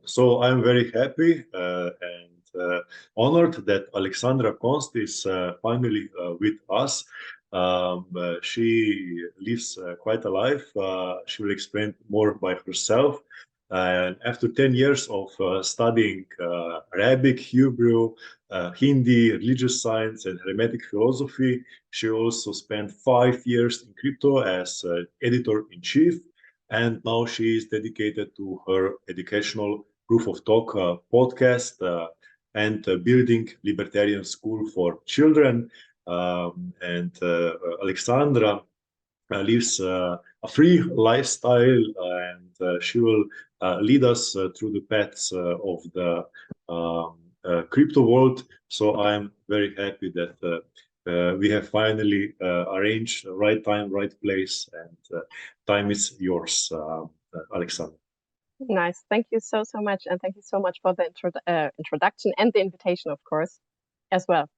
So I'm very happy and honored that Aleksandra Kons is finally with us. She lives quite a life. She will explain more by herself. And after 10 years of studying Arabic, Hebrew, Hindi, religious science, and Hermetic philosophy, she also spent 5 years in crypto as editor-in-chief. And now she is dedicated to her educational Proof of Talk podcast and building libertarian school for children. And Aleksandra lives a free lifestyle, and she will lead us through the paths of the crypto world. So I'm very happy that we have finally arranged the right time, right place, and time is yours, Aleksandra. Nice. Thank you so much. And thank you so much for the introduction and the invitation, of course, as well.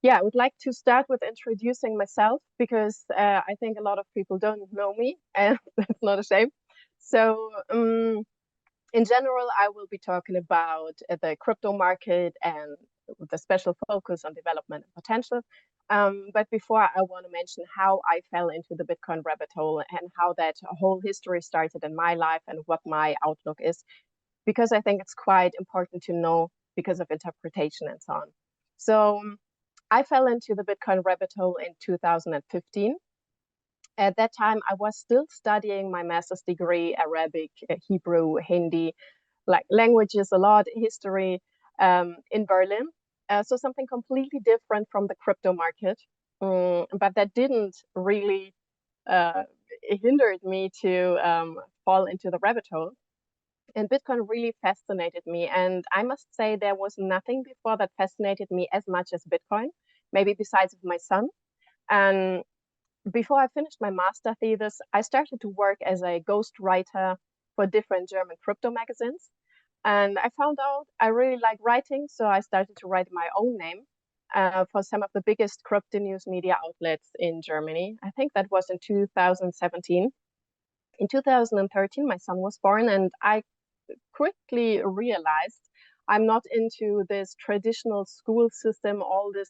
Yeah, I would like to start with introducing myself because I think a lot of people don't know me, and that's not a shame. So in general, I will be talking about the crypto market and the special focus on development and potential. But before, I want to mention how I fell into the Bitcoin rabbit hole and how that whole history started in my life and what my outlook is, because I think it's quite important to know because of interpretation and so on. So I fell into the Bitcoin rabbit hole in 2015. At that time, I was still studying my master's degree, Arabic, Hebrew, Hindi, like languages a lot, history in Berlin. So something completely different from the crypto market. But that didn't really hindered me to fall into the rabbit hole. And Bitcoin really fascinated me. And I must say there was nothing before that fascinated me as much as Bitcoin, maybe besides my son. And before I finished my master thesis, I started to work as a ghostwriter for different German crypto magazines. And I found out I really like writing, so I started to write my own name for some of the biggest crypto news media outlets in Germany. I think that was in 2017. In 2013, my son was born, and I quickly realized I'm not into this traditional school system, all this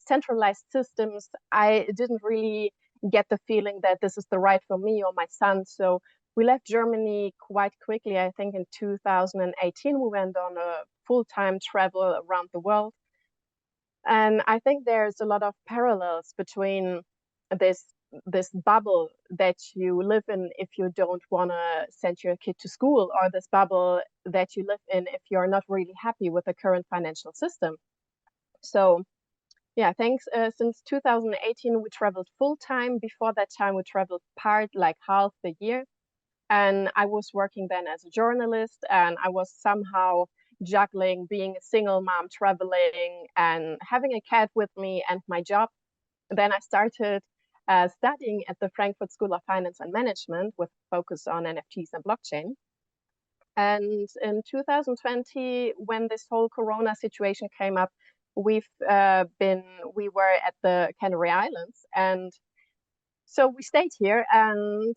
centralized systems. I didn't really get the feeling that this is the right for me or my son. So we left Germany quite quickly. I think in 2018, we went on a full-time travel around the world. And I think there's a lot of parallels between this bubble that you live in if you don't want to send your kid to school, or this bubble that you live in if you're not really happy with the current financial system. So yeah, thanks. Since 2018, we traveled full time. Before that time, we traveled like half the year. And I was working then as a journalist, and I was somehow juggling being a single mom, traveling, and having a cat with me and my job. Then I started studying at the Frankfurt School of Finance and Management with focus on NFTs and blockchain. And in 2020, when this whole Corona situation came up, we were at the Canary Islands, and so we stayed here. And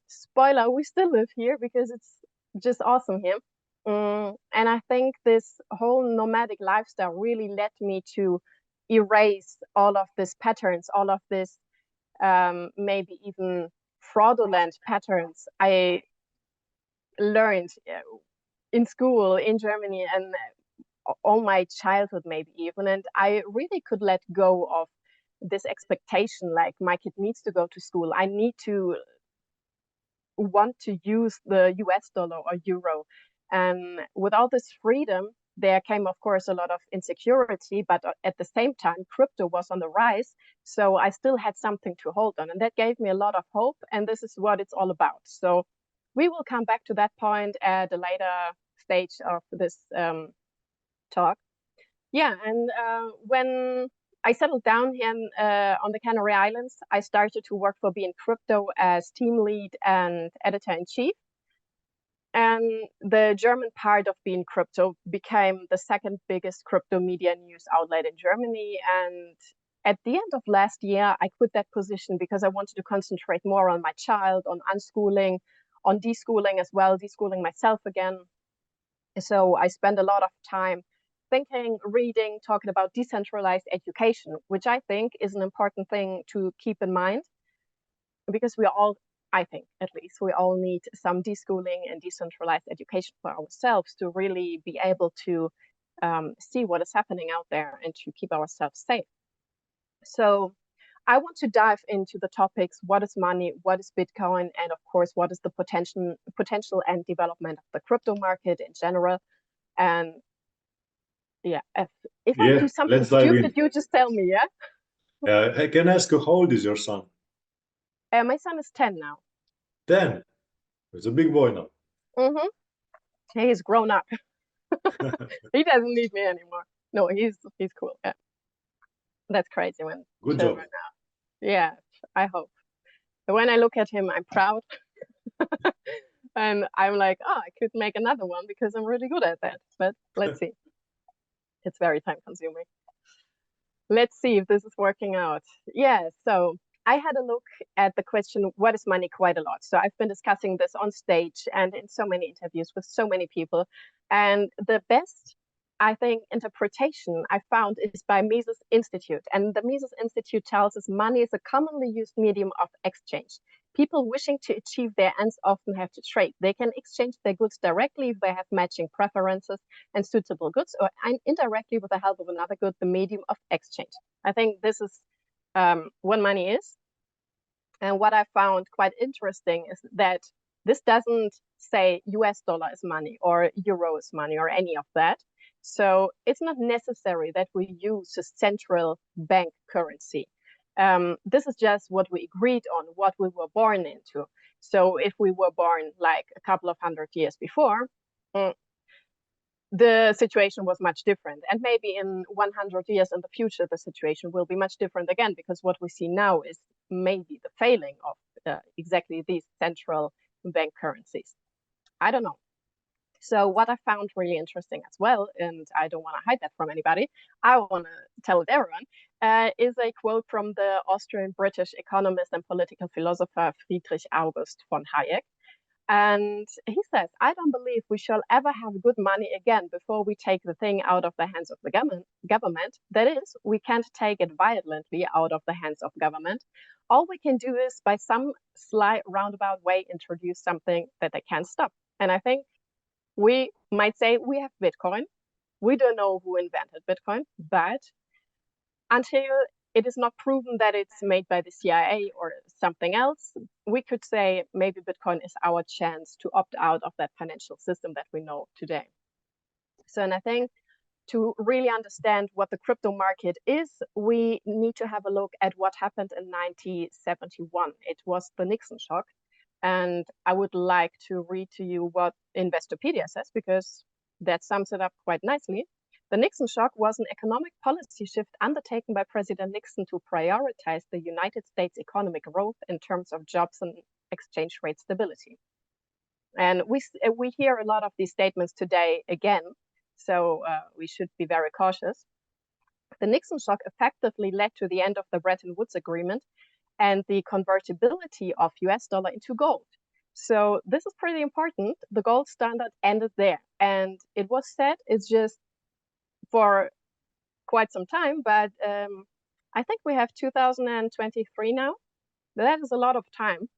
spoiler, we still live here because it's just awesome here. And I think this whole nomadic lifestyle really led me to erase all of these patterns, all of this maybe even fraudulent patterns I learned in school in Germany and all my childhood, maybe even. And I really could let go of this expectation, like my kid needs to go to school. I need to want to use the US dollar or euro. And with all this freedom, there came, of course, a lot of insecurity, but at the same time, crypto was on the rise. So I still had something to hold on, and that gave me a lot of hope. And this is what it's all about. So we will come back to that point at a later stage of this talk. Yeah, and when I settled down here on the Canary Islands, I started to work for Being Crypto as team lead and editor-in-chief. And the German part of Being Crypto became the second biggest crypto media news outlet in Germany. And at the end of last year, I quit that position because I wanted to concentrate more on my child, on unschooling, on deschooling as well, deschooling myself again. So I spend a lot of time thinking, reading, talking about decentralized education, which I think is an important thing to keep in mind, because we all, I think at least, we all need some deschooling and decentralized education for ourselves to really be able to see what is happening out there and to keep ourselves safe. So I want to dive into the topics: what is money, what is Bitcoin, and of course, what is the potential and development of the crypto market in general. And yeah, if I do something stupid, you just tell me, yeah? I can ask you, how old is your son? My son is 10 now. 10? He's a big boy now. Mm-hmm. He's grown up. He doesn't need me anymore. No, he's cool. Yeah. That's crazy when Good job. Now. Yeah, I hope. But when I look at him, I'm proud. And I'm like, oh, I could make another one because I'm really good at that. But let's see. It's very time consuming. Let's see if this is working out. Yeah, so I had a look at the question, what is money, quite a lot. So I've been discussing this on stage and in so many interviews with so many people. And the best, I think, interpretation I found is by Mises Institute. And the Mises Institute tells us money is a commonly used medium of exchange. People wishing to achieve their ends often have to trade. They can exchange their goods directly if they have matching preferences and suitable goods, or indirectly with the help of another good, the medium of exchange. I think this is what money is. And what I found quite interesting is that this doesn't say US dollar is money or euro is money or any of that. So it's not necessary that we use a central bank currency. This is just what we agreed on, what we were born into. So if we were born like a couple of 100 years before, the situation was much different. And maybe in 100 years in the future, the situation will be much different again, because what we see now is maybe the failing of exactly these central bank currencies. I don't know. So what I found really interesting as well, and I don't want to hide that from anybody, I want to tell it everyone, is a quote from the Austrian-British economist and political philosopher Friedrich August von Hayek. And he says, I don't believe we shall ever have good money again before we take the thing out of the hands of the government. That is, we can't take it violently out of the hands of government. All we can do is, by some slight roundabout way, introduce something that they can't stop. And I think we might say we have Bitcoin. We don't know who invented Bitcoin, but until it is not proven that it's made by the CIA or something else, we could say maybe Bitcoin is our chance to opt out of that financial system that we know today. So, and I think to really understand what the crypto market is, we need to have a look at what happened in 1971. It was the Nixon shock. And I would like to read to you what Investopedia says, because that sums it up quite nicely. The Nixon shock was an economic policy shift undertaken by President Nixon to prioritize the United States economic growth in terms of jobs and exchange rate stability. And we hear a lot of these statements today again, so we should be very cautious. The Nixon shock effectively led to the end of the Bretton Woods Agreement and the convertibility of US dollar into gold. So this is pretty important. The gold standard ended there. And it was said it's just for quite some time, but I think we have 2023 now. That is a lot of time.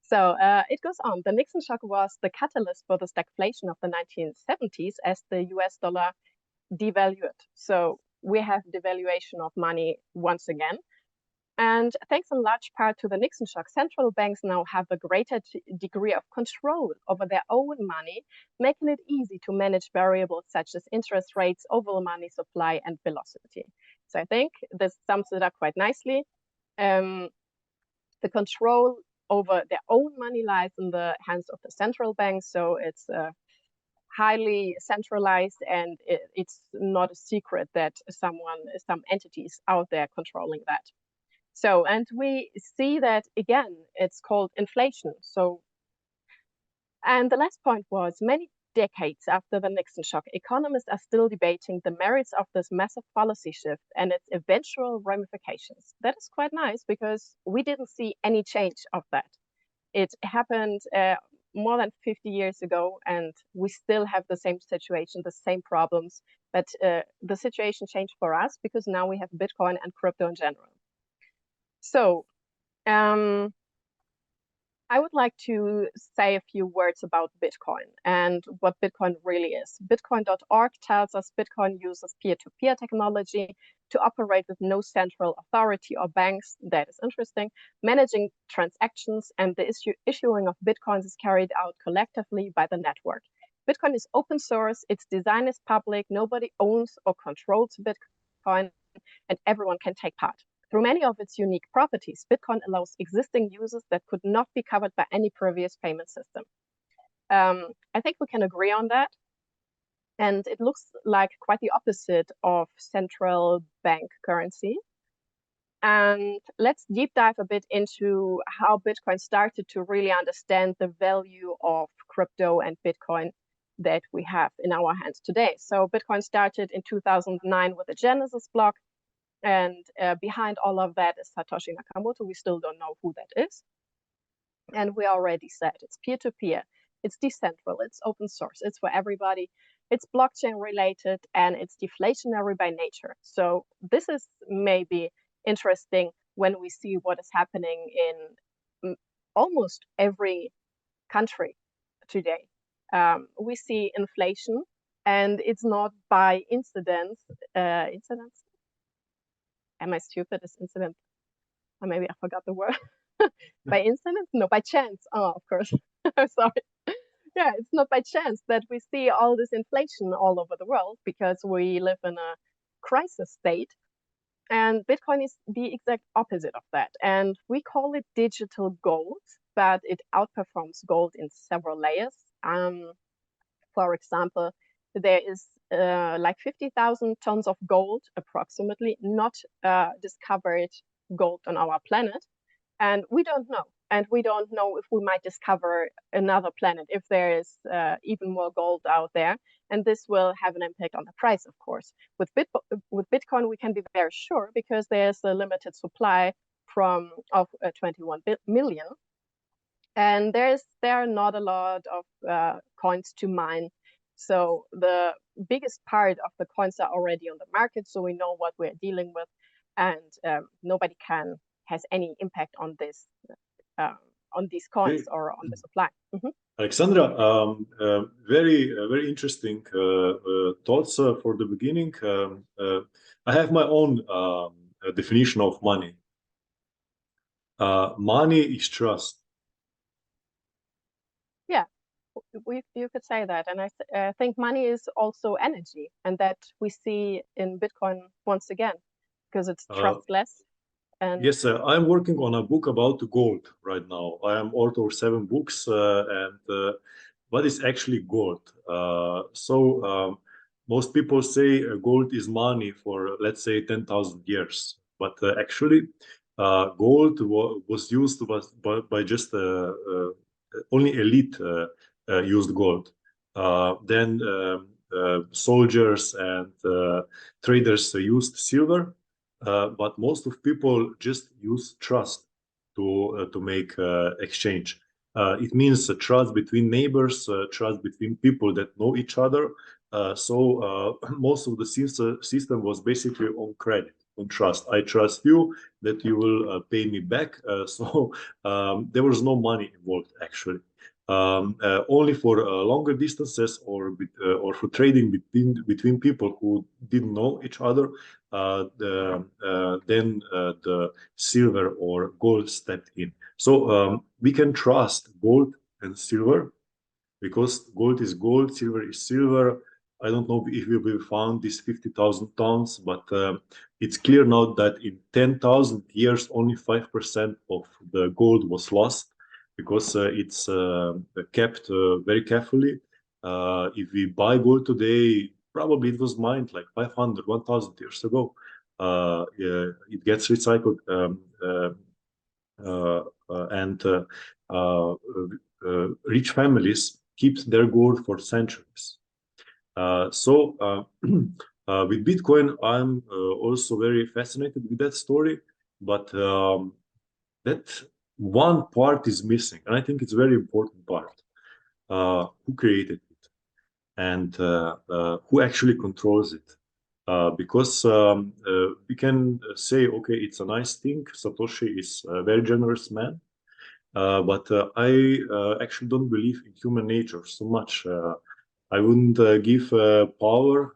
So it goes on. The Nixon shock was the catalyst for the stagflation of the 1970s as the US dollar devalued. So we have devaluation of money once again. And thanks in large part to the Nixon shock, central banks now have a greater degree of control over their own money, making it easy to manage variables such as interest rates, overall money supply, and velocity. So I think this sums it up quite nicely. The control over their own money lies in the hands of the central banks. So it's highly centralized, and it's not a secret that some entities out there controlling that. So, and we see that again, it's called inflation. So, and the last point was, many decades after the Nixon shock, economists are still debating the merits of this massive policy shift and its eventual ramifications. That is quite nice, because we didn't see any change of that. It happened more than 50 years ago, and we still have the same situation, the same problems. But the situation changed for us because now we have Bitcoin and crypto in general. So I would like to say a few words about Bitcoin and what Bitcoin really is. Bitcoin.org tells us Bitcoin uses peer-to-peer technology to operate with no central authority or banks. That is interesting. Managing transactions and the issuing of Bitcoins is carried out collectively by the network. Bitcoin is open source. Its design is public. Nobody owns or controls Bitcoin, and everyone can take part. Through many of its unique properties, Bitcoin allows existing users that could not be covered by any previous payment system. I think we can agree on that. And it looks like quite the opposite of central bank currency. And let's deep dive a bit into how Bitcoin started to really understand the value of crypto and Bitcoin that we have in our hands today. So Bitcoin started in 2009 with a Genesis block. And behind all of that is Satoshi Nakamoto. We still don't know who that is. And we already said it's peer-to-peer, it's decentral, it's open source, it's for everybody, it's blockchain related, and it's deflationary by nature. So this is maybe interesting when we see what is happening in almost every country today. We see inflation, and it's not by incidents. Am I stupid? Is incident? Or maybe I forgot the word. By incident? No, by chance. Oh, of course. Sorry. Yeah, it's not by chance that we see all this inflation all over the world, because we live in a crisis state. And Bitcoin is the exact opposite of that. And we call it digital gold, but it outperforms gold in several layers. For example, there is like 50,000 tons of gold, approximately, not discovered gold on our planet. And we don't know. And we don't know if we might discover another planet, if there is even more gold out there. And this will have an impact on the price, of course. With Bitcoin, we can be very sure, because there's a limited supply of 21 million. And there are not a lot of coins to mine. So the biggest part of the coins are already on the market, so we know what we're dealing with, and nobody has any impact on this, on these coins or on the supply. Aleksandra, very interesting thoughts for the beginning. I have my own definition of money. Money is trust. Yeah, you could say that. And I think money is also energy, and that we see in Bitcoin once again, because it's trustless. And yes, I'm working on a book about gold right now. I am author of 7 books, and what is actually gold? Most people say gold is money for, let's say, 10,000 years. But actually, gold was used by just only elite used gold. Then soldiers and traders used silver. But most of people just use trust to make exchange. It means trust between neighbors, trust between people that know each other. Most of the system was basically on credit, on trust. I trust you that you will pay me back. There was no money involved, actually. Only for longer distances or for trading between people who didn't know each other, then the silver or gold stepped in. So we can trust gold and silver, because gold is gold, silver is silver. I don't know if we will find these 50,000 tons, but it's clear now that in 10,000 years, only 5% of the gold was lost, because it's kept very carefully. If we buy gold today, probably it was mined like 500, 1,000 years ago. It gets recycled, and rich families keep their gold for centuries. With Bitcoin, I'm also very fascinated with that story, but that one part is missing, and I think it's a very important part. who created it and who actually controls it. Because we can say, okay, it's a nice thing. Satoshi is a very generous man, but I actually don't believe in human nature so much. I wouldn't give power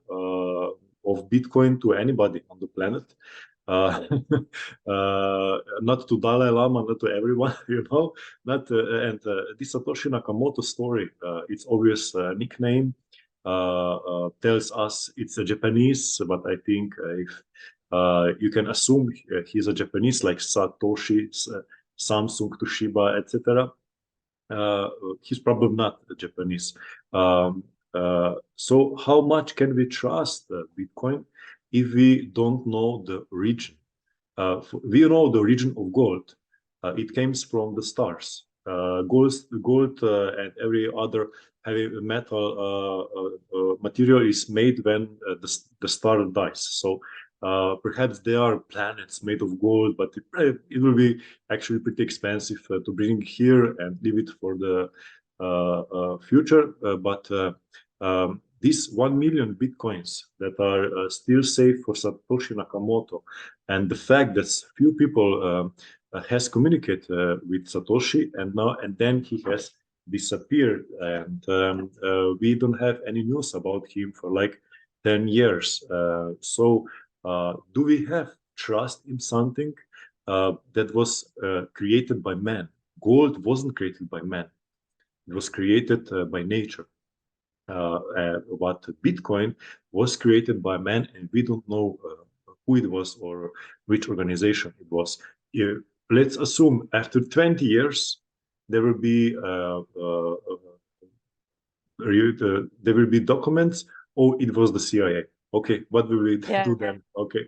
of Bitcoin to anybody on the planet. Uh, not to Dalai Lama, not to everyone, Not and this Satoshi Nakamoto story, its obvious nickname tells us it's a Japanese, but I think if you can assume he's a Japanese, like Satoshi, Samsung, Toshiba, etc. He's probably not Japanese. So how much can we trust Bitcoin if we don't know the region? We know the region of gold. It comes from the stars. Gold and every other heavy metal material is made when the star dies. So perhaps there are planets made of gold, but it will be actually pretty expensive to bring here and leave it for the future. But these 1 million bitcoins that are still safe for Satoshi Nakamoto, and the fact that few people has communicated with Satoshi, and then he has disappeared, and we don't have any news about him for like 10 years. So do we have trust in something that was created by man? Gold wasn't created by man. It was created by nature. But Bitcoin was created by man, and we don't know who it was or which organization it was. Let's assume after 20 years, there will be there will be documents. Oh, it was the CIA. Okay, what will we do then? Okay.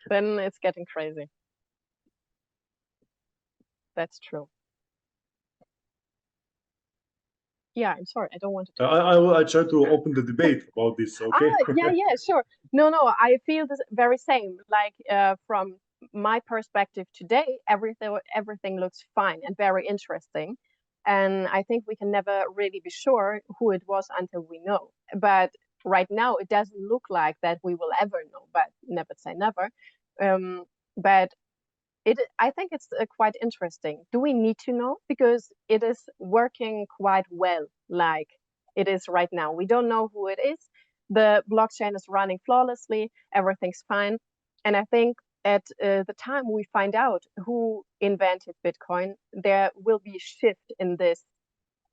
Then it's getting crazy. That's true. Yeah, I'm sorry. I don't want to. I try to open the debate about this. Okay. Yeah, sure. No, I feel the very same. Like from my perspective today, everything looks fine and very interesting. And I think we can never really be sure who it was until we know. But right now, it doesn't look like that we will ever know. But never say never. But I think it's quite interesting. Do we need to know? Because it is working quite well, like it is right now. We don't know who it is. The blockchain is running flawlessly. Everything's fine. And I think at the time we find out who invented Bitcoin, there will be a shift in this,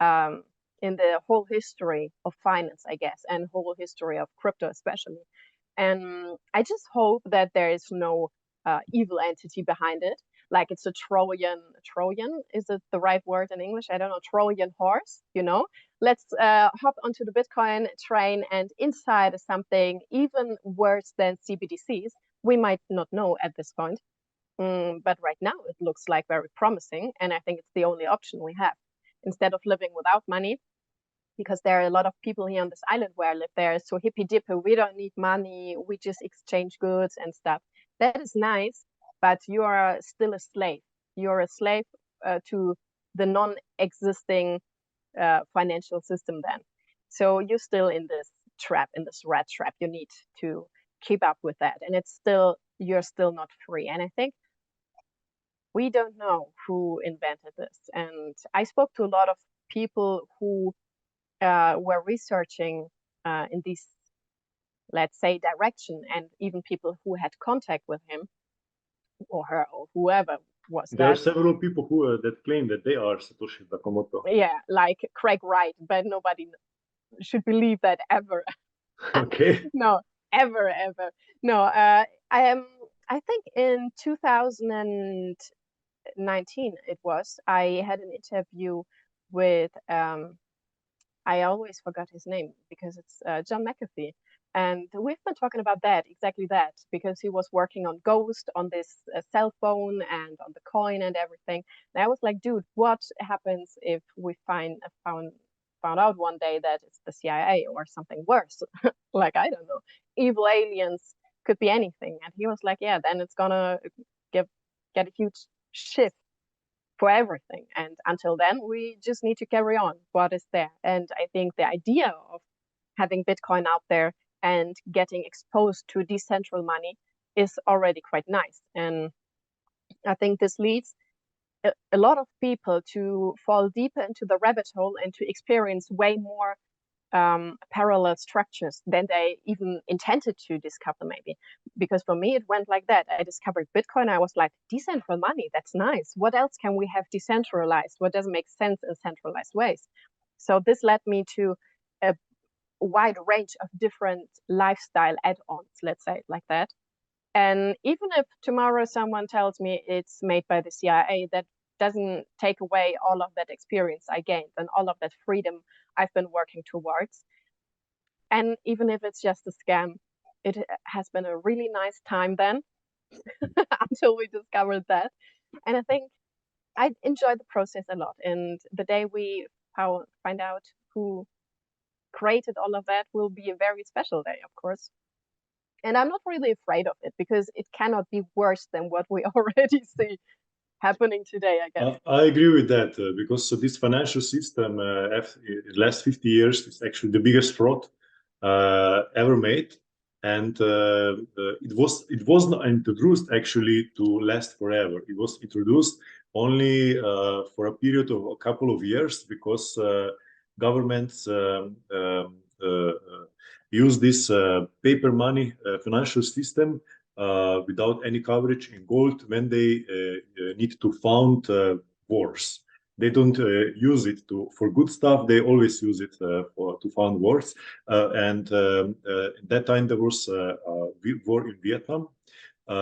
in the whole history of finance, I guess, and whole history of crypto especially. And I just hope that there is no evil entity behind it. Like it's a Trojan, is it the right word in English? I don't know, Trojan horse, Let's hop onto the Bitcoin train, and inside is something even worse than CBDCs. We might not know at this point. But right now it looks like very promising. And I think it's the only option we have. Instead of living without money, because there are a lot of people here on this island where I live. There is so hippy dippy. We don't need money. We just exchange goods and stuff. That is nice, but you are still a slave. You're a slave to the non-existing financial system then. So you're still in this trap, in this rat trap. You need to keep up with that. And you're still not free. And I think we don't know who invented this. And I spoke to a lot of people who were researching in this, let's say, direction, and even people who had contact with him or her or whoever was there are several people who that claim that they are Satoshi Nakamoto. Yeah, like Craig Wright, but nobody should believe that ever. Okay. No, ever. No, I think in 2019 it was. I had an interview with I always forgot his name because it's John McAfee. And we've been talking about exactly that, because he was working on Ghost, on this cell phone and on the coin and everything. And I was like, dude, what happens if we found out one day that it's the CIA or something worse? Like, I don't know, evil aliens, could be anything. And he was like, yeah, then it's gonna get a huge shift for everything. And until then, we just need to carry on what is there. And I think the idea of having Bitcoin out there and getting exposed to decentral money is already quite nice. And I think this leads a lot of people to fall deeper into the rabbit hole and to experience way more parallel structures than they even intended to discover, maybe. Because for me, it went like that. I discovered Bitcoin. I was like, decentral money, that's nice. What else can we have decentralized? What doesn't make sense in centralized ways? So this led me to a wide range of different lifestyle add-ons, let's say it like that. And even if tomorrow someone tells me it's made by the CIA, that doesn't take away all of that experience I gained and all of that freedom I've been working towards. And even if it's just a scam, it has been a really nice time then until we discovered that. And I think I enjoyed the process a lot. And the day we find out who created all of that will be a very special day, of course. And I'm not really afraid of it because it cannot be worse than what we already see happening today, I guess. I agree with that because this financial system, in the last 50 years, is actually the biggest fraud ever made. And it was not introduced actually to last forever. It was introduced only for a period of a couple of years because governments use this paper money financial system without any coverage in gold when they need to fund wars. They don't use it for good stuff. They always use it to fund wars. And at that time, there was a war in Vietnam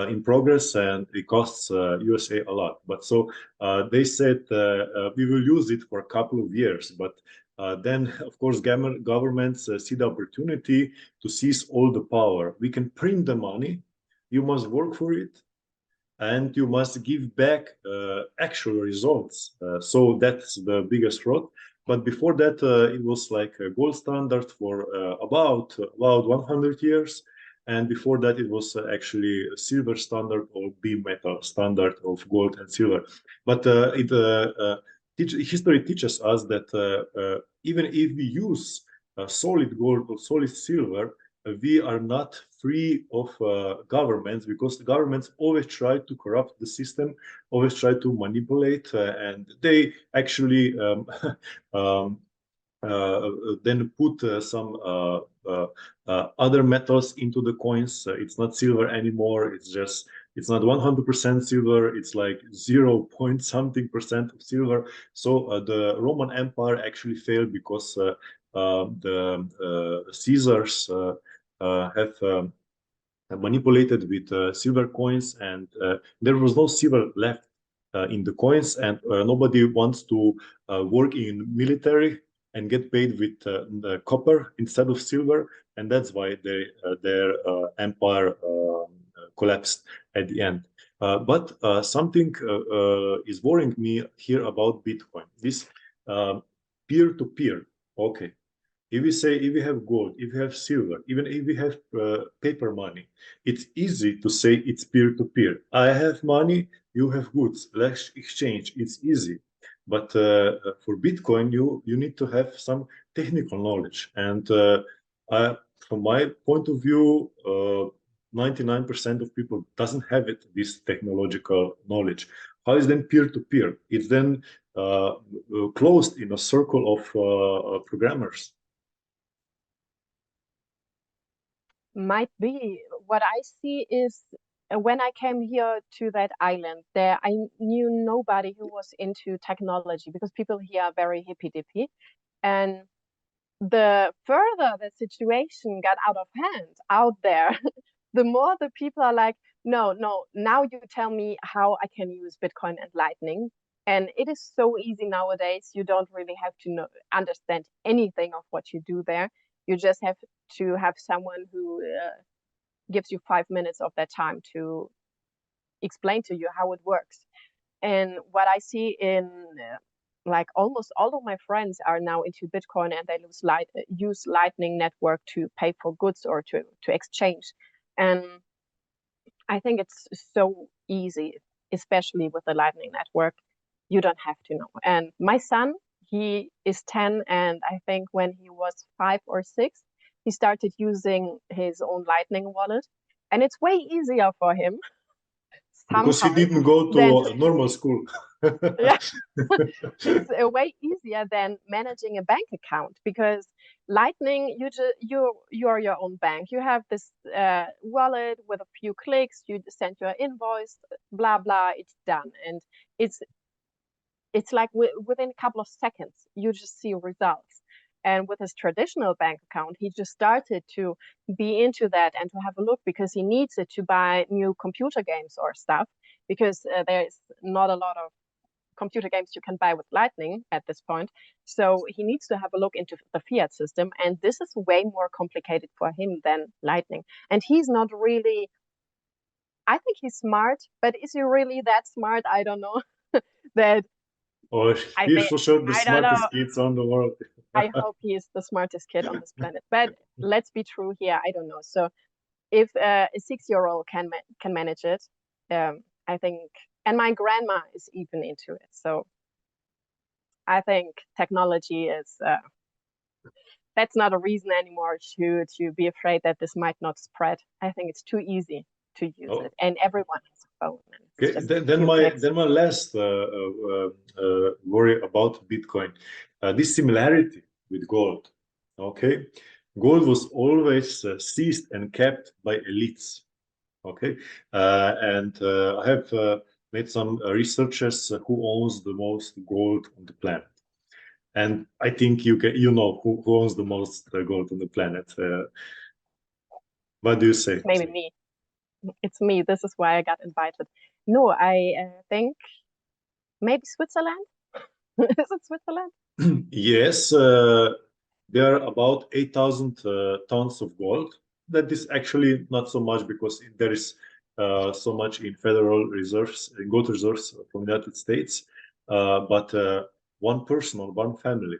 in progress, and it costs USA a lot. But so they said we will use it for a couple of years. But then, of course, governments see the opportunity to seize all the power. We can print the money. You must work for it, and you must give back actual results. So that's the biggest fraud. But before that, it was like a gold standard for about 100 years. And before that, it was actually a silver standard or bimetal standard of gold and silver. But history teaches us that even if we use solid gold or solid silver, we are not free of governments, because the governments always try to corrupt the system, always try to manipulate, and they actually then put some other metals into the coins. It's not silver anymore. It's not 100% silver. It's like 0 point something percent of silver. So the Roman Empire actually failed because the Caesars have manipulated with silver coins, and there was no silver left in the coins, and nobody wants to work in military and get paid with the copper instead of silver, and that's why their empire collapsed at the end. But something is worrying me here about Bitcoin. This peer-to-peer. Okay, if we have gold, if we have silver, even if we have paper money, it's easy to say it's peer-to-peer. I have money, you have goods, let's exchange. It's easy. But for Bitcoin, you need to have some technical knowledge. And from my point of view, 99% of people doesn't have this technological knowledge. How is then peer-to-peer? It's then closed in a circle of programmers. Might be. What I see is when I came here to that island, there I knew nobody who was into technology, because people here are very hippy-dippy. And the further the situation got out of hand out there, the more the people are like, no, now you tell me how I can use Bitcoin and Lightning. And it is so easy nowadays. You don't really have to understand anything of what you do there. You just have to have someone who gives you 5 minutes of their time to explain to you how it works. And what I see in like almost all of my friends are now into Bitcoin, and they use Lightning Network to pay for goods or to exchange. And I think it's so easy, especially with the Lightning Network. you don't have to know. And my son, he is 10, and I think when he was 5 or 6, he started using his own Lightning wallet, and it's way easier for him Because he somehow didn't go than to a normal school. yeah, it's a way easier than managing a bank account, because Lightning, you are your own bank. You have this wallet with a few clicks. You send your invoice, blah blah. It's done, and it's like within a couple of seconds you just see results. And with his traditional bank account, he just started to be into that and to have a look, because he needs it to buy new computer games or stuff, because there's not a lot of computer games you can buy with Lightning at this point. So he needs to have a look into the fiat system, and this is way more complicated for him than Lightning. And he's not really, I think he's smart, but is he really that smart? I don't know. That Or I he's think, for sure the I don't know. smartest kids on the world. I hope he is the smartest kid on this planet. But let's be true here. I don't know. So if a 6-year-old can manage it, I think, and my grandma is even into it. So I think technology is that's not a reason anymore to be afraid that this might not spread. I think it's too easy to use it, and everyone has a phone. And it's Okay, just then my last worry about Bitcoin, this similarity with gold. Okay, gold was always seized and kept by elites. Okay, and I have made some researchers who owns the most gold on the planet, and I think you know who owns the most gold on the planet. What do you say? maybe me. It's me. This is why I got invited. No, I think maybe Switzerland. Is it Switzerland? Yes, there are about 8,000 tons of gold. That is actually not so much, because there is so much in federal reserves, in gold reserves from the United States. But one person or one family.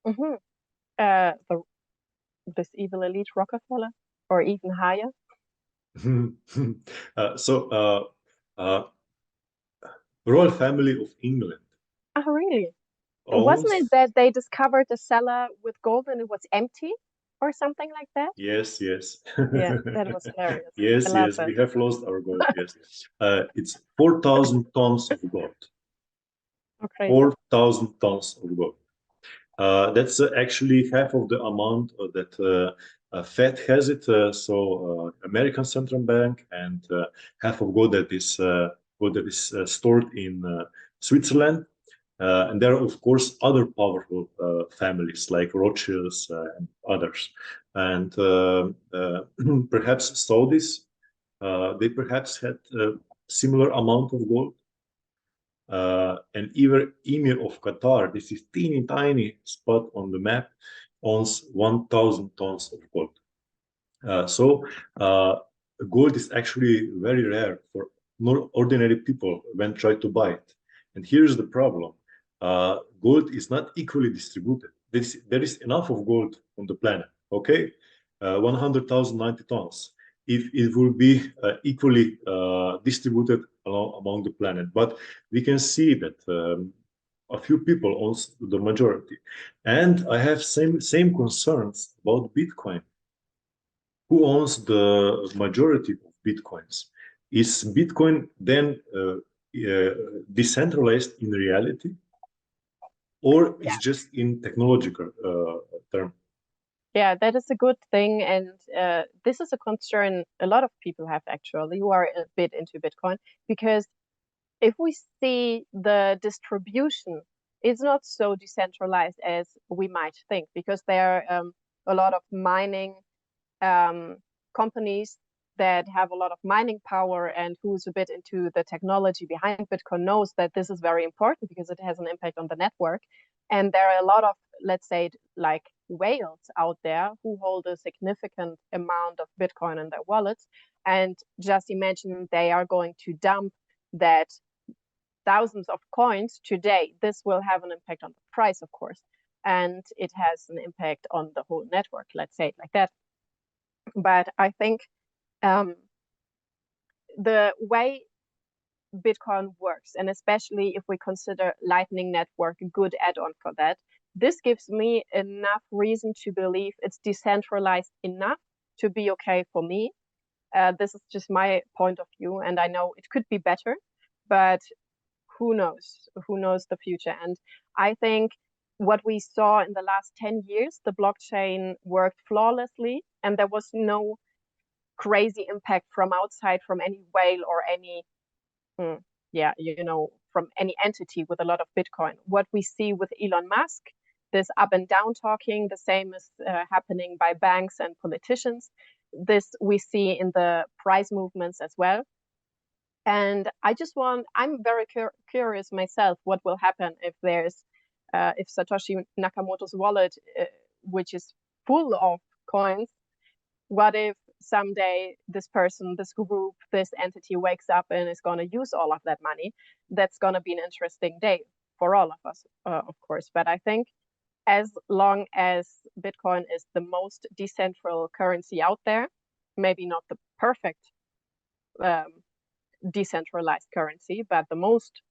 Mm-hmm. This evil elite Rockefeller, or even higher. So, royal family of England Oh, really? Wasn't it owns. that they discovered the cellar with gold and it was empty or something like that? Yes, yes. Yeah, that was hilarious. I Yes, love yes, that. we have lost our gold. Yes. It's 4,000 tons of gold. Oh, crazy. 4,000 tons of gold. That's actually half of the amount that Fed has it. So American Central Bank, and half of gold that is stored in Switzerland. And there are, of course, other powerful families like Rothschilds and others. And perhaps Saudis, they perhaps had a similar amount of gold. And even Emir of Qatar, this is teeny tiny spot on the map, owns 1,000 tons of gold. So gold is actually very rare for ordinary people when try to buy it. And here's the problem. Gold is not equally distributed. There is enough of gold on the planet, okay? 100,090 tons. If it will be equally distributed among the planet. But we can see that a few people owns the majority. And I have same concerns about Bitcoin. Who owns the majority of Bitcoins? Is Bitcoin then decentralized in reality, or Yeah. it's just in technological term? Yeah, that is a good thing. And this is a concern a lot of people have, actually, who are a bit into Bitcoin, because if we see the distribution, it's not so decentralized as we might think, because there are a lot of mining companies that have a lot of mining power, and who's a bit into the technology behind Bitcoin knows that this is very important because it has an impact on the network. And there are a lot of, let's say, like whales out there who hold a significant amount of Bitcoin in their wallets. And just imagine they are going to dump that thousands of coins today. This will have an impact on the price, of course, and it has an impact on the whole network, let's say it like that. But I think the way Bitcoin works, and especially if we consider Lightning Network a good add-on for that. This gives me enough reason to believe it's decentralized enough to be okay for me. This is just my point of view, and I know it could be better, but who knows? Who knows the future? And I think what we saw in the last 10 years, the blockchain worked flawlessly, and there was no crazy impact from outside, from any whale or any from any entity with a lot of Bitcoin. What we see with Elon Musk, this up and down talking, the same is happening by banks and politicians. This we see in the price movements as well. And I'm very curious myself what will happen if if Satoshi Nakamoto's wallet, which is full of coins, what if someday this person, this group, this entity wakes up and is going to use all of that money? That's going to be an interesting day for all of us, of course. But I think as long as Bitcoin is the most decentral currency out there, maybe not the perfect decentralized currency, but the most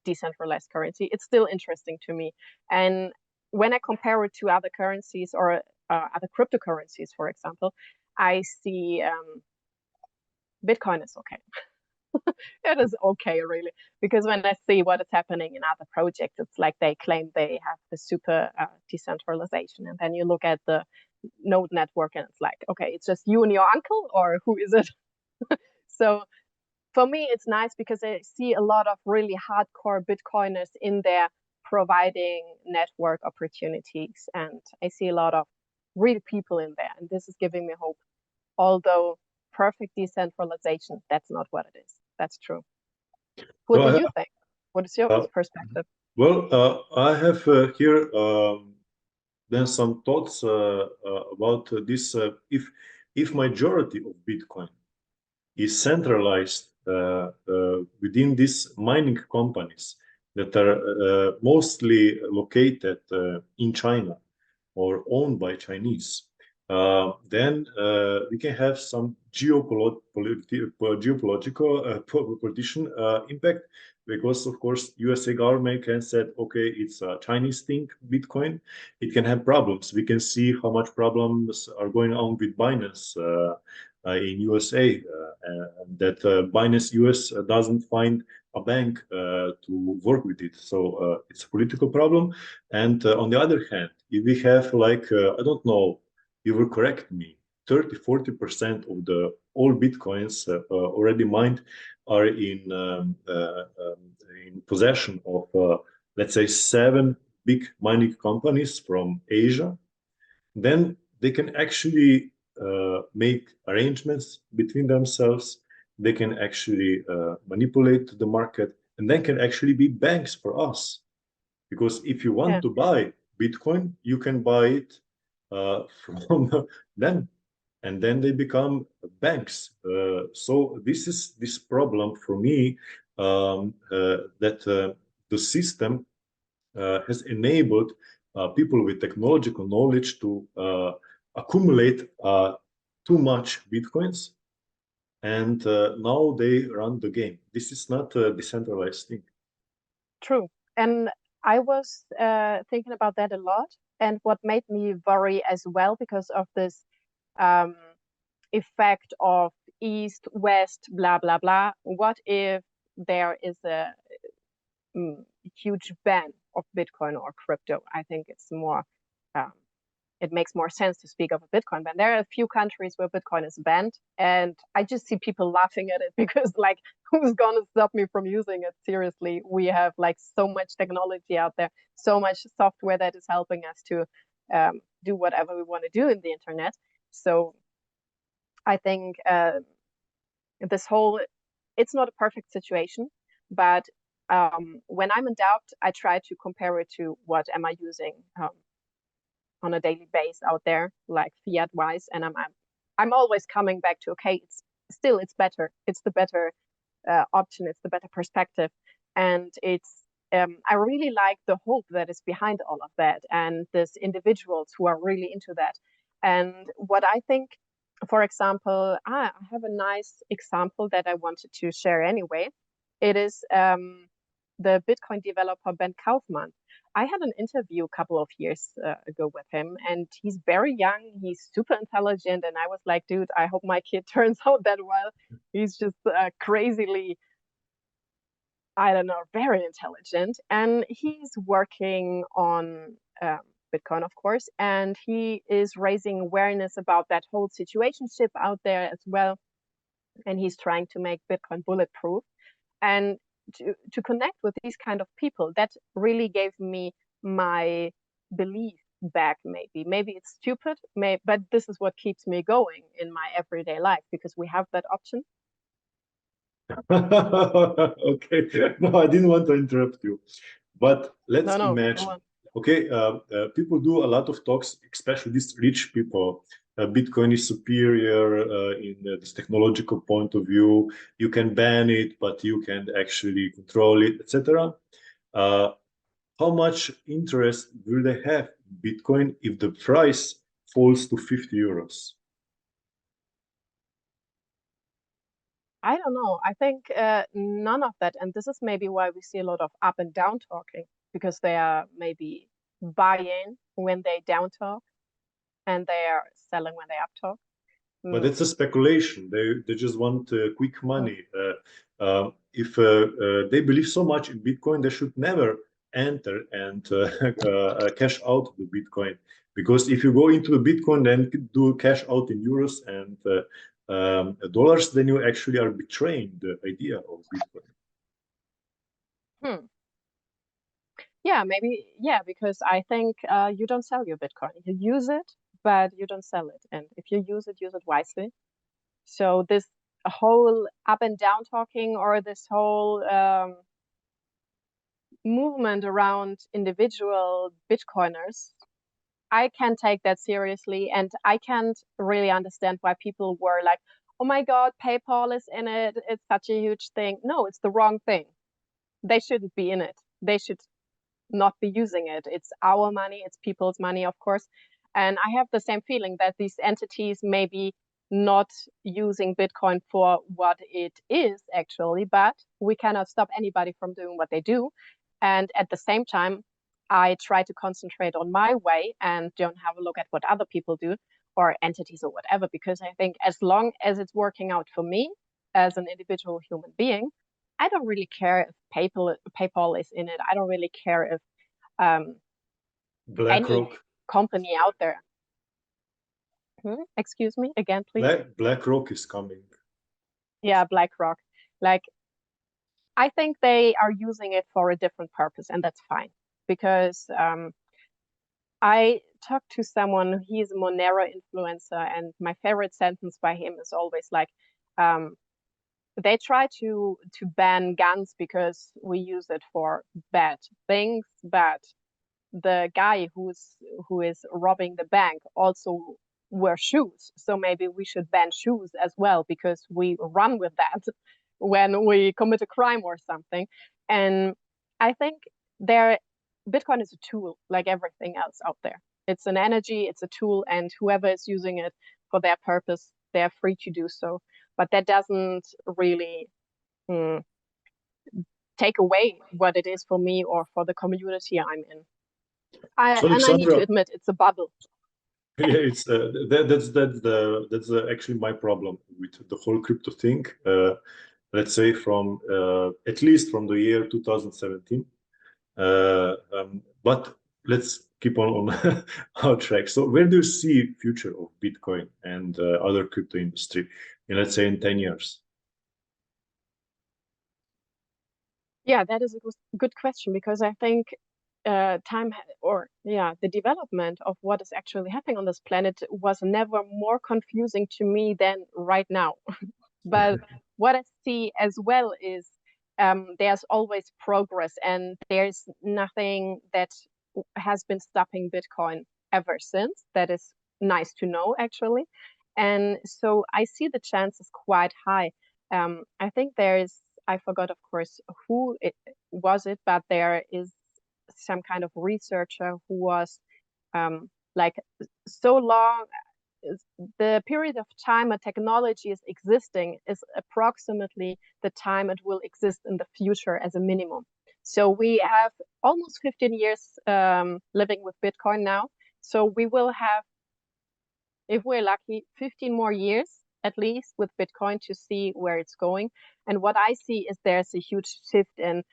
decentralized currency, it's still interesting to me. And when I compare it to other currencies or other cryptocurrencies, for example, I see Bitcoin is okay. It is okay, really, because when I see what is happening in other projects, it's like they claim they have the super decentralization, and then you look at the node network and it's like, okay, it's just you and your uncle, or who is it? So for me, it's nice because I see a lot of really hardcore Bitcoiners in there providing network opportunities, and I see a lot of real people in there, and this is giving me hope. Although perfect decentralization, that's not what it is. That's true. What do you think? What is your perspective? Well, I have here then some thoughts about this. If majority of Bitcoin is centralized within these mining companies that are mostly located in China or owned by Chinese, then we can have some geopolitical impact, because of course USA government can say, okay, it's a Chinese thing, Bitcoin, it can have problems. We can see how much problems are going on with Binance in USA, that Binance US doesn't find a bank to work with it. So it's a political problem. And on the other hand, if we have like, I don't know, you will correct me, 30-40% of the all Bitcoins already mined are in possession of, let's say, 7 big mining companies from Asia, then they can actually make arrangements between themselves. They can actually manipulate the market, and then can actually be banks for us. Because if you want to buy Bitcoin, you can buy it from them, and then they become banks. So this is this problem for me, that the system has enabled people with technological knowledge to accumulate too much Bitcoins, and now they run the game. This is not a decentralized thing. True. And I was thinking about that a lot. And what made me worry as well, because of this effect of East, West, blah, blah, blah. What if there is a huge ban of Bitcoin or crypto? I think it's more, it makes more sense to speak of a Bitcoin ban. There are a few countries where Bitcoin is banned, and I just see people laughing at it because, like, who's going to stop me from using it? Seriously, we have like so much technology out there, so much software that is helping us to do whatever we want to do in the internet. So I think it's not a perfect situation, but when I'm in doubt, I try to compare it to what am I using on a daily basis out there, like fiat wise, and I'm always coming back to, okay, it's better, it's the better option, it's the better perspective, and it's I really like the hope that is behind all of that, and there's individuals who are really into that. And what I think, for example, I have a nice example that I wanted to share anyway. It is the Bitcoin developer Ben Kaufman. I had an interview a couple of years ago with him, and he's very young. He's super intelligent, and I was like, dude, I hope my kid turns out that well. He's just crazily, I don't know, very intelligent, and he's working on Bitcoin, of course, and he is raising awareness about that whole situationship out there as well, and he's trying to make Bitcoin bulletproof. And to connect with these kind of people, that really gave me my belief back. Maybe it's stupid, but this is what keeps me going in my everyday life, because we have that option. Okay, no, I didn't want to interrupt you, but let's imagine. Okay, people do a lot of talks, especially these rich people. Bitcoin is superior in this technological point of view. You can ban it, but you can actually control it, etc. How much interest will they have in Bitcoin if the price falls to 50 euros? I don't know. I think none of that. And this is maybe why we see a lot of up and down talking, because they are maybe buying when they down talk and they are selling when they up talk. But it's a speculation. They just want quick money. If they believe so much in Bitcoin, they should never enter and cash out the Bitcoin. Because if you go into the Bitcoin, then do cash out in euros and dollars, then you actually are betraying the idea of Bitcoin. Yeah, maybe. Yeah, because I think you don't sell your Bitcoin. You use it, but you don't sell it. And if you use it wisely. So this whole up and down talking, or this whole movement around individual Bitcoiners, I can't take that seriously. And I can't really understand why people were like, oh my God, PayPal is in it. It's such a huge thing. No, it's the wrong thing. They shouldn't be in it. They should not be using it. It's our money. It's people's money, of course. And I have the same feeling that these entities may be not using Bitcoin for what it is actually, but we cannot stop anybody from doing what they do. And at the same time, I try to concentrate on my way and don't have a look at what other people do or entities or whatever, because I think as long as it's working out for me as an individual human being, I don't really care if PayPal is in it. I don't really care if any company out there. Excuse me again, please. BlackRock is coming. Yeah, BlackRock. Like, I think they are using it for a different purpose, and that's fine. Because I talked to someone, he's a Monero influencer, and my favorite sentence by him is always like, they try to ban guns because we use it for bad things, but the guy who is robbing the bank also wear shoes. So maybe we should ban shoes as well, because we run with that when we commit a crime or something. And I think Bitcoin is a tool like everything else out there. It's an energy, it's a tool, and whoever is using it for their purpose, they're free to do so. But that doesn't really take away what it is for me or for the community I'm in. And I need to admit, it's a bubble. Yeah, it's that's actually my problem with the whole crypto thing. Let's say from at least from the year 2017. But let's keep on our track. So where do you see future of Bitcoin and other crypto industry in, let's say, in 10 years? Yeah, that is a good question, because I think the development of what is actually happening on this planet was never more confusing to me than right now. But what I see as well is there's always progress, and there's nothing that has been stopping Bitcoin ever since. That is nice to know, actually. And so I see the chances quite high. I think I forgot, of course, who it was, but there is some kind of researcher who was like so long the period of time a technology is existing is approximately the time it will exist in the future as a minimum. So we have almost 15 years living with Bitcoin now. So we will have, if we're lucky, 15 more years at least with Bitcoin to see where it's going. And what I see is there's a huge shift in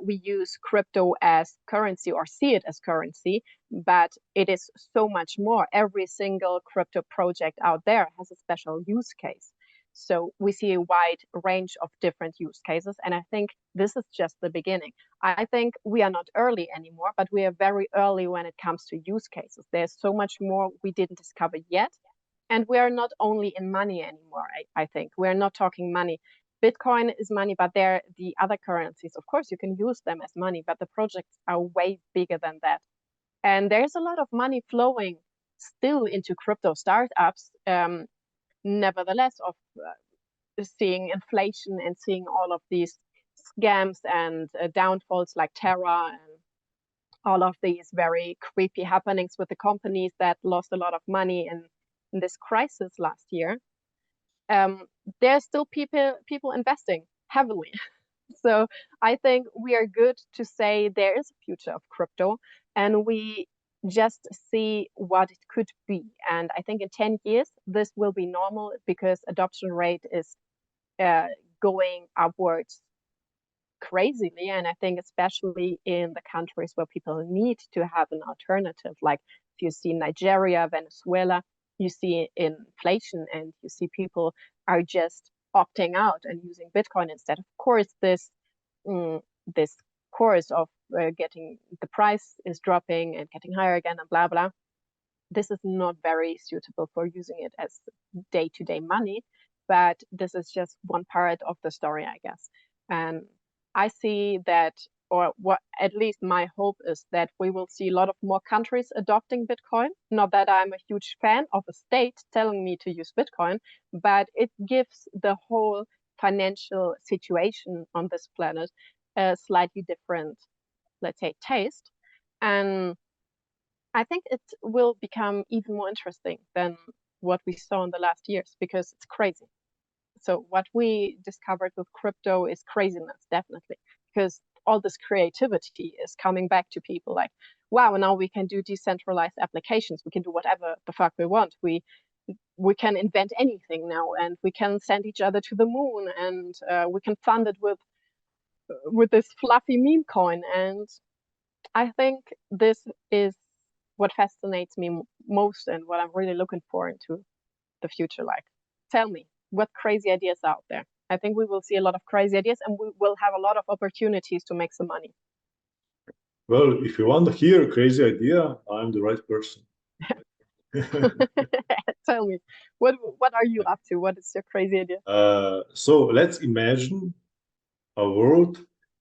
we use crypto as currency or see it as currency, but it is so much more. Every single crypto project out there has a special use case. So we see a wide range of different use cases. And I think this is just the beginning. I think we are not early anymore, but we are very early when it comes to use cases. There's so much more we didn't discover yet. And we are not only in money anymore, I think. We're not talking money. Bitcoin is money, but they're the other currencies. Of course, you can use them as money, but the projects are way bigger than that. And there's a lot of money flowing still into crypto startups, nevertheless, of seeing inflation and seeing all of these scams and downfalls like Terra and all of these very creepy happenings with the companies that lost a lot of money in this crisis last year. There's still people investing heavily. So I think we are good to say there is a future of crypto, and we just see what it could be. And I think in 10 years, this will be normal because adoption rate is going upwards crazily. And I think especially in the countries where people need to have an alternative, like if you see Nigeria, Venezuela, you see inflation and you see people are just opting out and using Bitcoin instead. Of course, this course of getting the price is dropping and getting higher again and blah, blah. This is not very suitable for using it as day-to-day money, but this is just one part of the story, I guess. And I see that, or what at least my hope is that we will see a lot of more countries adopting Bitcoin. Not that I'm a huge fan of a state telling me to use Bitcoin, but it gives the whole financial situation on this planet a slightly different, let's say, taste. And I think it will become even more interesting than what we saw in the last years because it's crazy. So what we discovered with crypto is craziness, definitely, because all this creativity is coming back to people like, wow, now we can do decentralized applications. We can do whatever the fuck we want. We can invent anything now, and we can send each other to the moon, and we can fund it with this fluffy meme coin. And I think this is what fascinates me most and what I'm really looking for into the future. Like, tell me, what crazy ideas are out there? I think we will see a lot of crazy ideas and we will have a lot of opportunities to make some money. Well, if you want to hear a crazy idea, I'm the right person. Tell me, what are you up to? What is your crazy idea? So let's imagine a world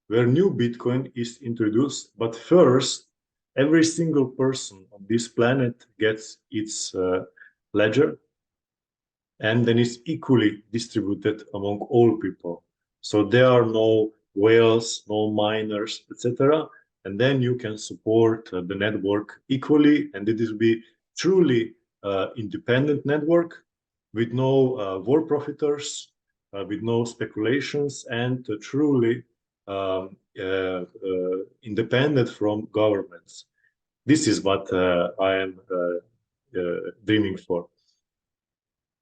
where new Bitcoin is introduced, but first, every single person on this planet gets its ledger, and then it's equally distributed among all people. So there are no whales, no miners, etc. And then you can support the network equally, and it will be truly independent network with no war profiteers, with no speculations, and truly independent from governments. This is what I am dreaming for.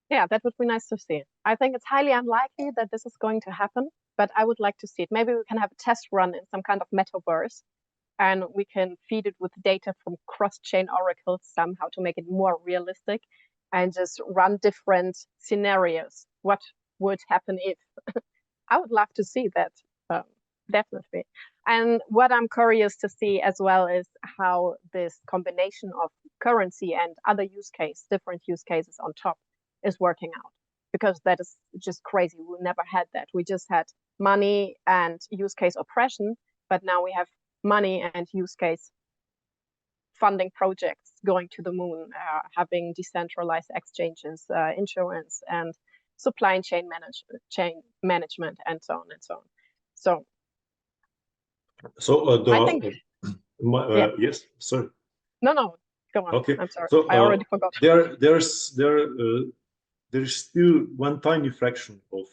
Yeah, that would be nice to see. I think it's highly unlikely that this is going to happen, but I would like to see it. Maybe we can have a test run in some kind of metaverse, and we can feed it with data from cross-chain oracles somehow to make it more realistic and just run different scenarios. What would happen if? I would love to see that, definitely. And what I'm curious to see as well is how this combination of currency and other different use cases on top is working out, because that is just crazy. We never had that. We just had money and use case oppression, but now we have money and use case funding projects, going to the moon, having decentralized exchanges, insurance, and supply chain management, and so on and so on. So I think, yes, sorry. No, Go on. Okay. I'm sorry. So I already forgot. There's still one tiny fraction of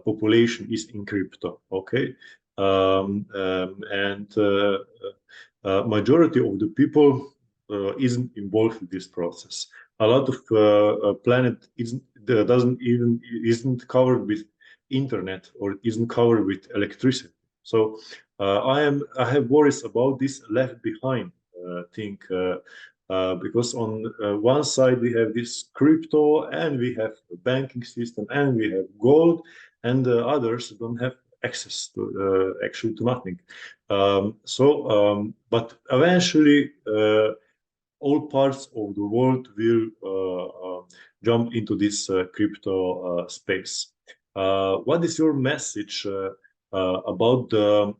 population is in crypto. Okay. And majority of the people isn't involved in this process. A lot of planet isn't covered with internet or isn't covered with electricity. So I have worries about this left behind thing. Because on one side we have this crypto and we have a banking system and we have gold, and the others don't have access to actually to nothing. But eventually all parts of the world will jump into this crypto space. What is your message about the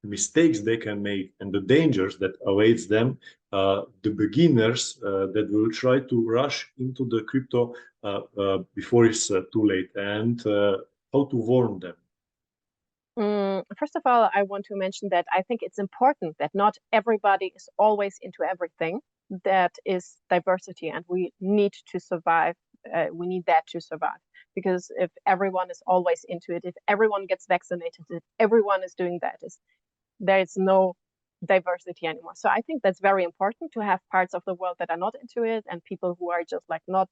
mistakes they can make and the dangers that awaits them, the beginners that will try to rush into the crypto before it's too late, and how to warn them? First of all, I want to mention that I think it's important that not everybody is always into everything. That is diversity, and we need to survive. We need that to survive. Because if everyone is always into it, if everyone gets vaccinated, if everyone is doing that, there is no diversity anymore. So I think that's very important to have parts of the world that are not into it and people who are just like not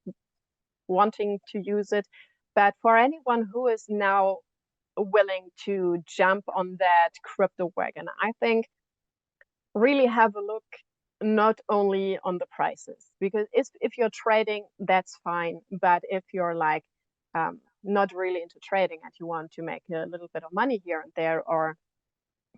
wanting to use it. But for anyone who is now willing to jump on that crypto wagon, I think really have a look not only on the prices, because if you're trading, that's fine. But if you're like not really into trading and you want to make a little bit of money here and there, or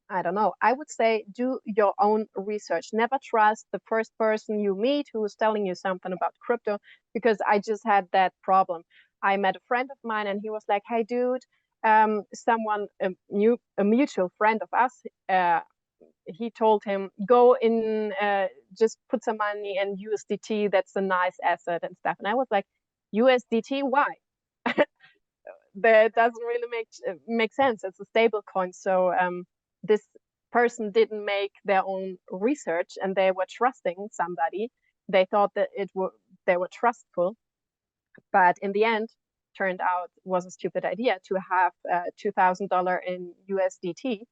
I don't know, I would say do your own research. Never trust the first person you meet who is telling you something about crypto, because I just had that problem. I met a friend of mine and he was like, hey, dude, someone, a mutual friend of us, he told him, go in, just put some money in USDT. That's a nice asset and stuff. And I was like, USDT, why? That doesn't really make sense. It's a stable coin. So this person didn't make their own research and they were trusting somebody. They thought that they were trustful, but in the end, turned out was a stupid idea to have $2,000 in USDT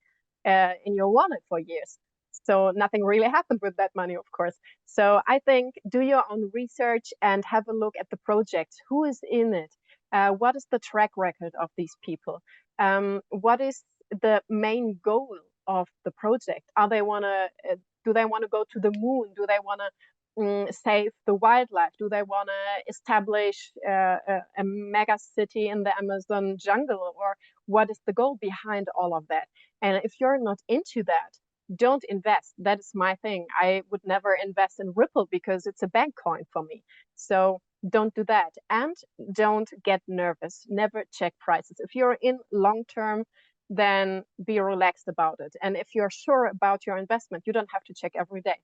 in your wallet for years. So nothing really happened with that money, of course. So I think do your own research and have a look at the project. Who is in it? What is the track record of these people? What is the main goal of the project? Do they want to go to the moon? Do they want to save the wildlife? Do they want to establish a mega city in the Amazon jungle? Or what is the goal behind all of that? And if you're not into that, don't invest. That is my thing. I would never invest in Ripple because it's a bank coin for me. So don't do that. And don't get nervous. Never check prices. If you're in long term, then be relaxed about it. And if you're sure about your investment, you don't have to check every day.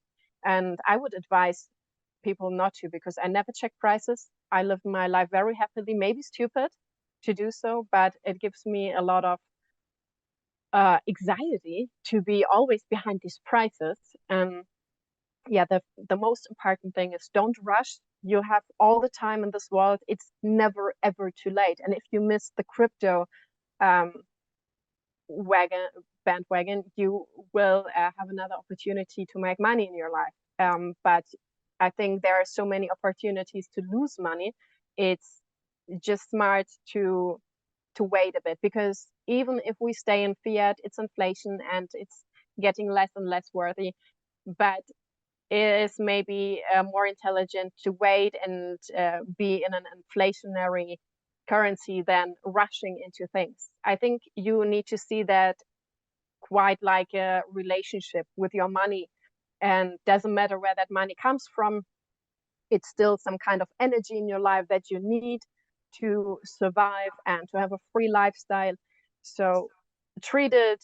And I would advise people not to, because I never check prices. I live my life very happily, maybe stupid to do so, but it gives me a lot of anxiety to be always behind these prices. And yeah, the most important thing is don't rush. You have all the time in this world. It's never ever too late. And if you miss the crypto bandwagon, you will have another opportunity to make money in your life. But I think there are so many opportunities to lose money. It's just smart to wait a bit, because even if we stay in fiat, it's inflation and it's getting less and less worthy. But it is maybe more intelligent to wait and be in an inflationary currency than rushing into things. I think you need to see that quite like a relationship with your money, and doesn't matter where that money comes from. It's still some kind of energy in your life that you need to survive and to have a free lifestyle. So treat it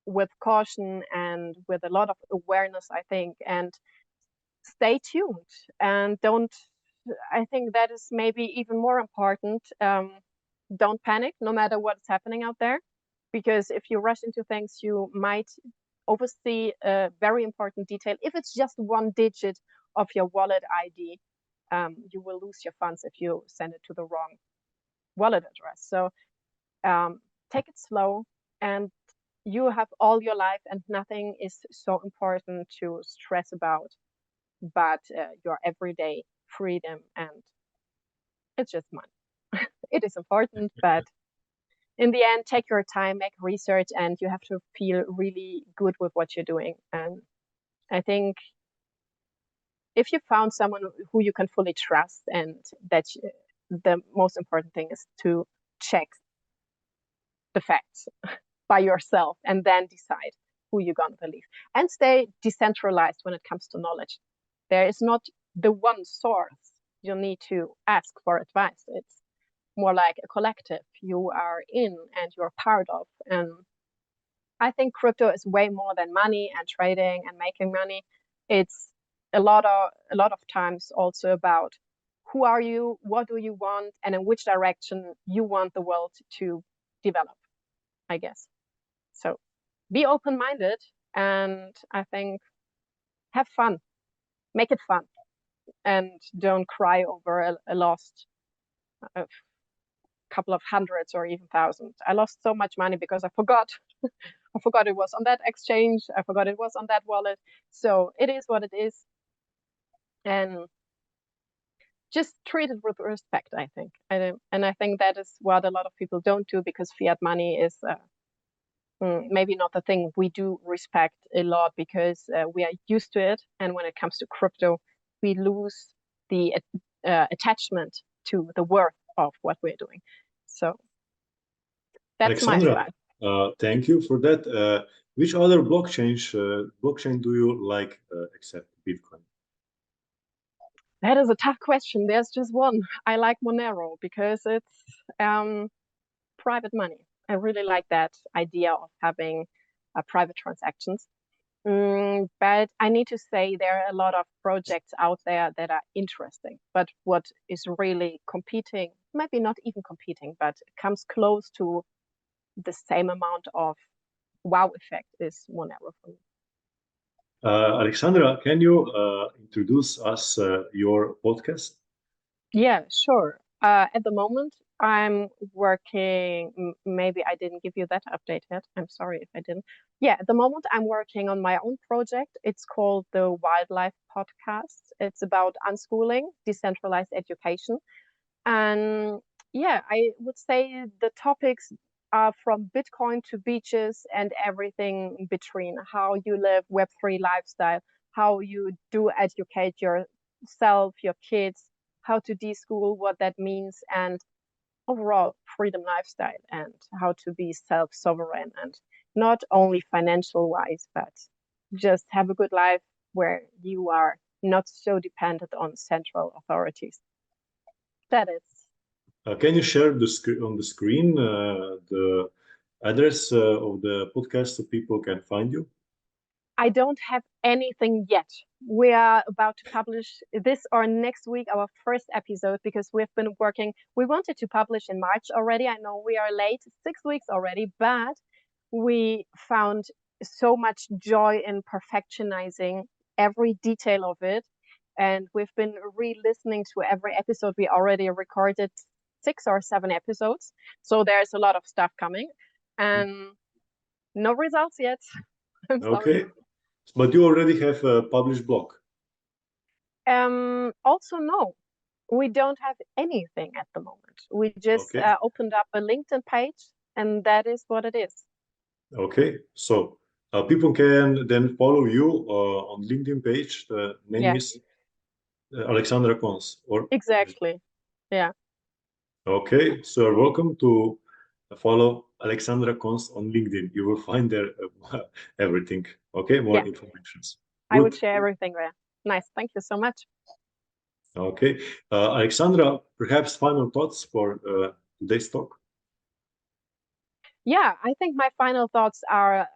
with caution and with a lot of awareness, I think, and stay tuned. And I think that is maybe even more important. Don't panic, no matter what's happening out there, because if you rush into things, you might oversee a very important detail. If it's just one digit of your wallet ID, you will lose your funds if you send it to the wrong wallet address. So take it slow, and you have all your life, and nothing is so important to stress about, but your everyday freedom, and it's just money. It is important, but in the end, take your time, make research, and you have to feel really good with what you're doing. And I think if you found someone who you can fully trust, and the most important thing is to check the facts by yourself and then decide who you're going to believe, and stay decentralized when it comes to knowledge. There is not the one source you need to ask for advice. It's more like a collective you are in and you're part of. And I think crypto is way more than money and trading and making money. It's a lot of times also about who are you, what do you want, and in which direction you want the world to develop, I guess. So be open-minded, and I think have fun, make it fun, and don't cry over a lost couple of hundreds or even thousands. I lost so much money because I forgot. I forgot it was on that exchange. I forgot it was on that wallet. So it is what it is. And just treat it with respect, I think. And I think that is what a lot of people don't do, because fiat money is maybe not the thing we do respect a lot, because we are used to it. And when it comes to crypto, we lose the attachment to the worth of what we're doing. So that's Aleksandra, my side. Thank you for that. Which other blockchain do you like except Bitcoin? That is a tough question. There's just one. I like Monero because it's private money. I really like that idea of having private transactions. But I need to say there are a lot of projects out there that are interesting. But what is really competing, maybe not even competing, but comes close to the same amount of wow effect, is Monero for me. Aleksandra, can you introduce us your podcast? Yeah, sure. At the moment, I'm working, maybe I didn't give you that update yet. I'm sorry if I didn't. Yeah, at the moment, I'm working on my own project. It's called the Wildlife Podcast. It's about unschooling, decentralized education. And yeah, I would say the topics are from Bitcoin to beaches and everything in between. How you live Web3 lifestyle, how you do educate yourself, your kids, how to de-school, what that means, and overall freedom lifestyle, and how to be self-sovereign, and not only financial wise, but just have a good life where you are not so dependent on central authorities. That is. Can you share on the screen the address of the podcast so people can find you? I don't have anything yet. We are about to publish this or next week our first episode, because we've been working. We wanted to publish in March already. I know we are late, 6 weeks already, but we found so much joy in perfectionizing every detail of it. And we've been re-listening to every episode. We already recorded 6 or 7 episodes. So there's a lot of stuff coming, and no results yet. I'm sorry. Okay. But you already have a published blog. Also, no, we don't have anything at the moment. We just opened up a LinkedIn page, and that is what it is. Okay, so people can then follow you on LinkedIn page. The name is Aleksandra Kons. Exactly. Yeah. Okay, so you're welcome to follow Aleksandra Kons on LinkedIn. You will find there everything. Okay, more information. I would share everything there. Nice. Thank you so much. Okay, Aleksandra, perhaps final thoughts for today's talk? Yeah, I think my final thoughts are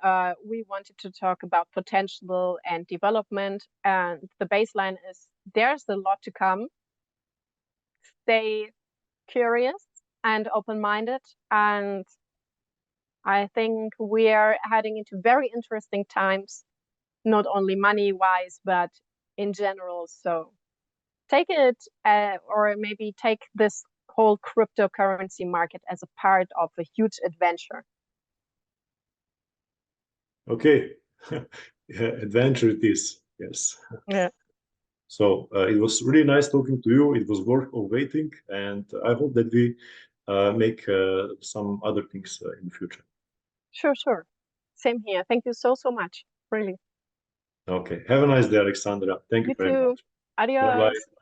we wanted to talk about potential and development, and the baseline is there's a lot to come. Stay curious and open-minded, and I think we're heading into very interesting times, not only money-wise, but in general. So take it or maybe take this whole cryptocurrency market as a part of a huge adventure. Okay. Adventure it is. Yes. Yeah. So it was really nice talking to you. It was worth of waiting, and I hope that we make some other things in the future. Sure. Same here. Thank you so much. Really. Okay. Have a nice day, Aleksandra. Thank you You very too. much. Adios. Bye-bye.